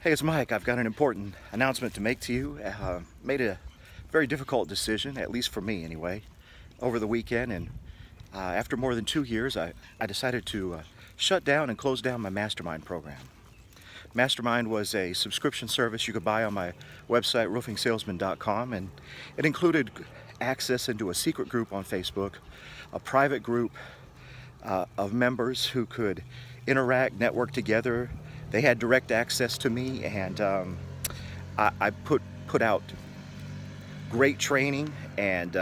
Hey, it's Mike. I've got an important announcement to make to you. Made a very difficult decision, at least for me anyway, over the weekend. And after more than 2 years, I decided to shut down and close down my Mastermind program. Mastermind was a subscription service you could buy on my website, roofingsalesman.com, and it included access into a secret group on Facebook, a private group of members who could interact, network together. They had direct access to me, and I put out great training and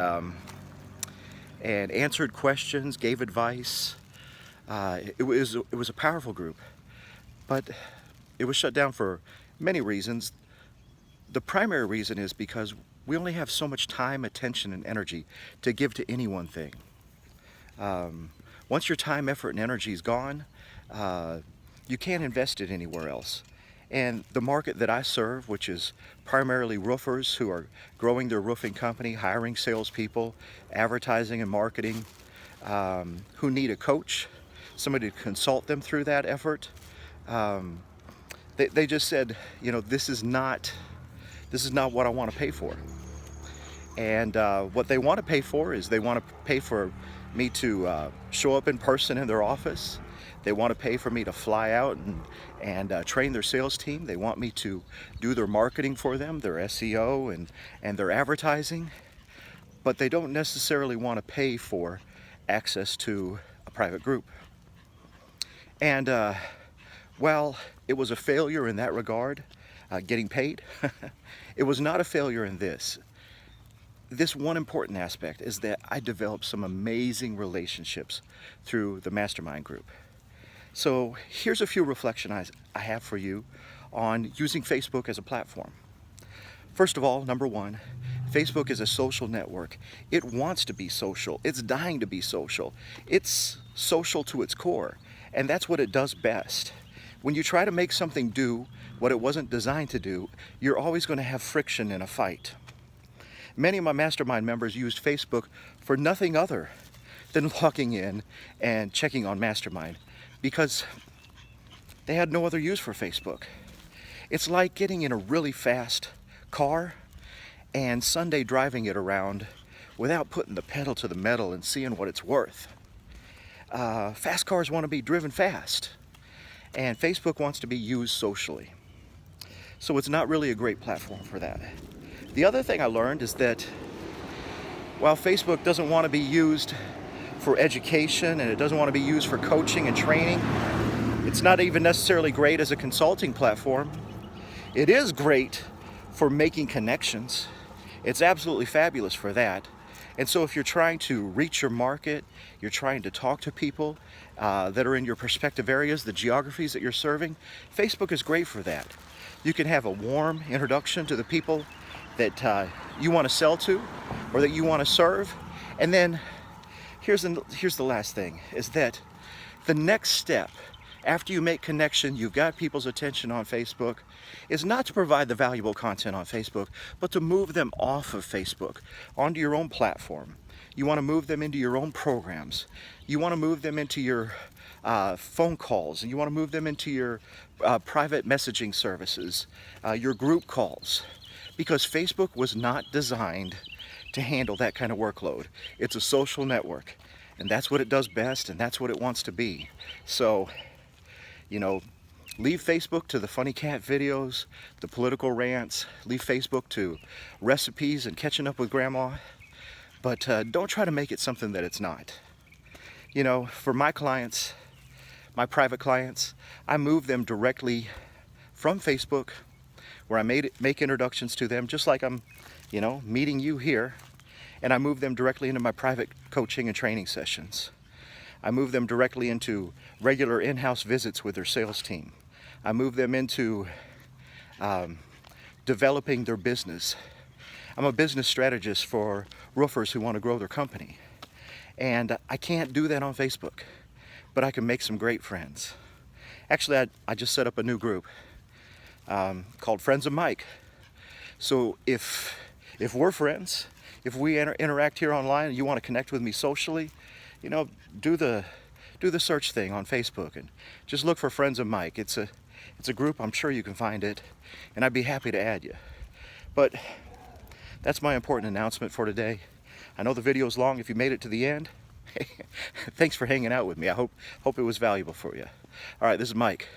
answered questions, gave advice. It was a powerful group, but it was shut down for many reasons. The primary reason is because we only have so much time, attention, and energy to give to any one thing. Once your time, effort, and energy is gone, you can't invest it anywhere else. And the market that I serve, which is primarily roofers who are growing their roofing company, hiring salespeople, advertising and marketing, who need a coach, somebody to consult them through that effort. They just said, you know, this is not what I want to pay for. And what they want to pay for is they want to pay for me to show up in person in their office. They want to pay for me to fly out and train their sales team. They want me to do their marketing for them, their SEO and their advertising. But they don't necessarily want to pay for access to a private group. And while it was a failure in that regard, getting paid, it was not a failure in this. This one important aspect is that I developed some amazing relationships through the Mastermind group. So here's a few reflections I have for you on using Facebook as a platform. First of all, number one, Facebook is a social network. It wants to be social. It's dying to be social. It's social to its core, and that's what it does best. When you try to make something do what it wasn't designed to do, you're always going to have friction in a fight. Many of my Mastermind members used Facebook for nothing other than logging in and checking on Mastermind, because they had no other use for Facebook. It's like getting in a really fast car and Sunday driving it around without putting the pedal to the metal and seeing what it's worth. Fast cars want to be driven fast, and Facebook wants to be used socially. So it's not really a great platform for that. The other thing I learned is that while Facebook doesn't want to be used for education and it doesn't want to be used for coaching and training, it's not even necessarily great as a consulting platform. It is great for making connections. It's absolutely fabulous for that. And so if you're trying to reach your market, you're trying to talk to people that are in your prospective areas, the geographies that you're serving, Facebook is great for that. You can have a warm introduction to the people that you want to sell to or that you want to serve. And then here's the last thing, is that the next step after you make connection, you've got people's attention on Facebook, is not to provide the valuable content on Facebook, but to move them off of Facebook onto your own platform. You want to move them into your own programs. You want to move them into your phone calls, and you want to move them into your private messaging services, your group calls, because Facebook was not designed to handle that kind of workload. It's a social network, and that's what it does best, and that's what it wants to be. So, you know, leave Facebook to the funny cat videos, the political rants, leave Facebook to recipes and catching up with grandma, but don't try to make it something that it's not. You know, for my clients, my private clients, I move them directly from Facebook, where I make introductions to them, just like I'm, you know, meeting you here, and I move them directly into my private coaching and training sessions. I move them directly into regular in-house visits with their sales team. I move them into developing their business. I'm a business strategist for roofers who want to grow their company. And I can't do that on Facebook, but I can make some great friends. Actually, I just set up a new group called Friends of Mike. So if we're friends, if we interact here online and you want to connect with me socially, do the search thing on Facebook and just look for Friends of Mike. It's It's a group, I'm sure you can find it, and I'd be happy to add you. But that's my important announcement for today. I know the video's long. If you made it to the end, thanks for hanging out with me. I hope it was valuable for you. All right, this is Mike.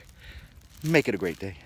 Make it a great day.